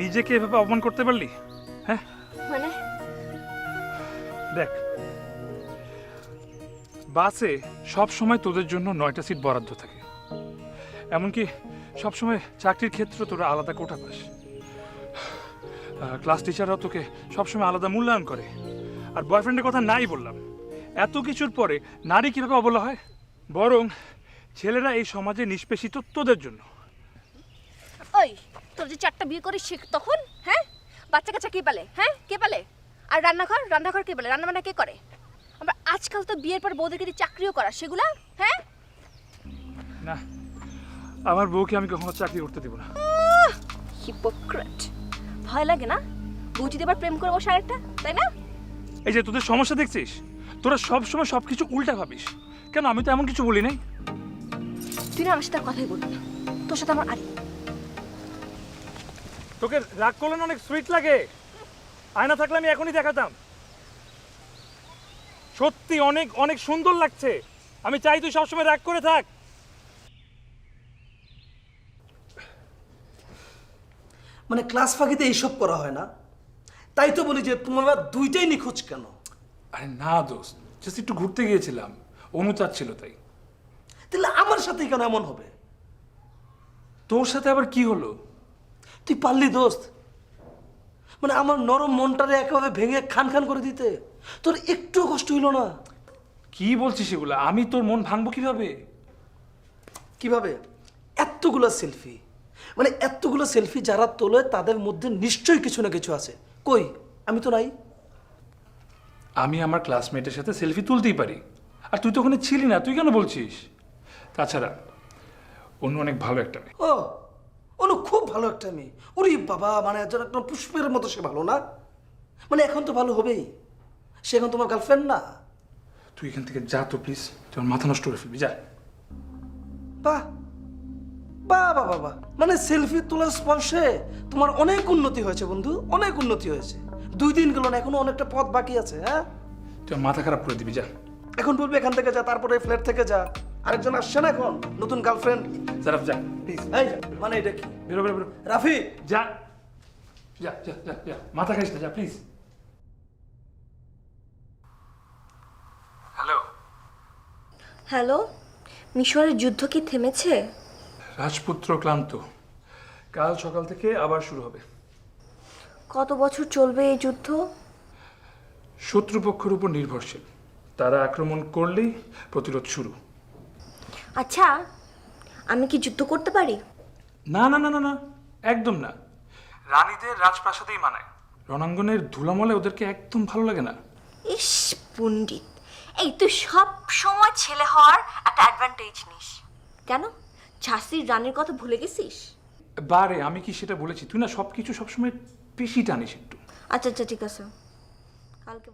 নিজেকে এভাবে অপমান করতে পারলি? হ্যাঁ মানে দেখ, বাসে সব সময় তোদের জন্য 9টা সিট বরাদ্দ থাকে, এমনকি সবসময় চাকরির ক্ষেত্রে তোরা আলাদা কোটা পাস। ক্লাস টিচাররাও তোকে সবসময় আলাদা মূল্যায়ন করে। আর বয়ফ্রেন্ডের কথা নাই বললাম, এত কিছুর পরে নারী কীভাবে অবলা হয়? বরং ছেলেরা এই সমাজে নিষ্পেষিত তোদের জন্য। ওই তোর যে 4টা বিয়ে করিস তখন, হ্যাঁ বাচ্চা কাচ্চা কে পালে? হ্যাঁ কে পালে? আর রান্নাঘর কে পালে? রান্নাবান্না কে করে? আবার আজকাল তো বিয়ের পর বউদেরকে দিয়ে চাকরিও করা, সেগুলা হ্যাঁ? না, আমার বউকে আমি কখনো চাকরি করতে দেব না। হিপোক্রেট। ভয় লাগে না বউ যদি আবার প্রেম করে বসে আরেকটা, তাই না? এই যে তোদের সমস্যা দেখছিস, তোরা সবসময় সবকিছু উল্টা ভাবিস কেন? আমি তো এমন কিছু বলি নাই। তুই না আমার সাথে কথাই বলবি না, তোর সাথে আমার আরে। তোকে রাগ করলে না অনেক সুইট লাগে, আয়না থাকলে আমি এখনই দেখাতাম। সত্যি অনেক অনেক সুন্দর লাগছে, আমি চাই তুই সবসময় রাগ করে থাক। মানে ক্লাস ফাঁকিতে এইসব করা হয় না, তাই তো বলি যে তোমরা দুইটাই নিখোঁজ কেন? আরে না দোস্ত, জাস্ট একটু ঘুরতে গিয়েছিলাম, অনু চাচ্ছিল তাই। তাহলে আমার সাথে কেন এমন হবে? তোর সাথে আবার কি হলো? তুই পারলি দোস্ত, মানে আমার নরম মনটারে একেবারে ভেঙে খান খান করে দিতে। তোর একটু কষ্ট হইল না? কি বলছিস এগুলো? আমি তোর মন ভাঙবো কিভাবে? কিভাবে? এতগুলো সেলফি, মানে এতগুলো সেলফি যারা তোলে তাদের মধ্যে নিশ্চয়ই কিছু না কিছু আছে। কই আমি তো নাই। আমি আমার ক্লাসমেটের সাথে সেলফি তুলতেই পারি, আর তুই তো ওখানে ছিলি না, তুই কেন বলছিস? তাছাড়া অন্য অনেক ভালো একটা মেয়ে। ও অনু খুব ভালো একটা মেয়ে। ওরে বাবা, মানে যেন একদম পুষ্পের মতো সে ভালো না? মানে এখন তো ভালো হবেই, সে এখন তোমার গার্লফ্রেন্ড না। তুই এখান থেকে যা তো প্লিজ, তোর মাথা নষ্ট করে ফেলবি, যা। বাহ বাহ বাহ বাহ, মানে সেলফি তোলার স্পর্শে তোমার অনেক উন্নতি হয়েছে বন্ধু, অনেক উন্নতি হয়েছে। 2 দিন গেল না, এখনো অনেকটা পথ বাকি আছে। হ্যাঁ তুই মাথা খারাপ করে দিবি, যা। এখন বলবি এখান থেকে যা, তারপরে ফ্ল্যাট থেকে যা। আরেকজন আসছে না এখন, নতুন গার্লফ্রেন্ড। সারাফ যা প্লিজ। এই যা, মানে এটা কি? বেরো বেরো বেরো, রাফি যা যা যা যা যা, মাথা খাইস না, যা প্লিজ। হ্যালো হ্যালো, মিশরের যুদ্ধ কি থেমেছে? রাজপুত্র ক্লান্ত, কাল সকাল থেকে আবার শুরু হবে। কত বছর চলবে এই যুদ্ধ? শত্রুপক্ষের উপর নির্ভরশীল, তারা আক্রমণ করলেই প্রতিরোধ শুরু। আচ্ছা, আমি কি যুদ্ধ করতে পারি? না না না না না, একদম না। রানীদের রাজপ্রাসাদেই মানায়, রণাঙ্গনের ধুলামলে ওদেরকে একদম ভালো লাগে না। ইস পণ্ডিত, এই তুই সব সময় ছেলে হওয়ার একটা অ্যাডভান্টেজ নিস কেন? ঝাঁসির রানীর কথা ভুলে গেছিস? বারে আমি কি সেটা বলেছি? তুই না সবকিছু সবসময় বেশি টানিস একটু। আচ্ছা আচ্ছা ঠিক আছে, কালকে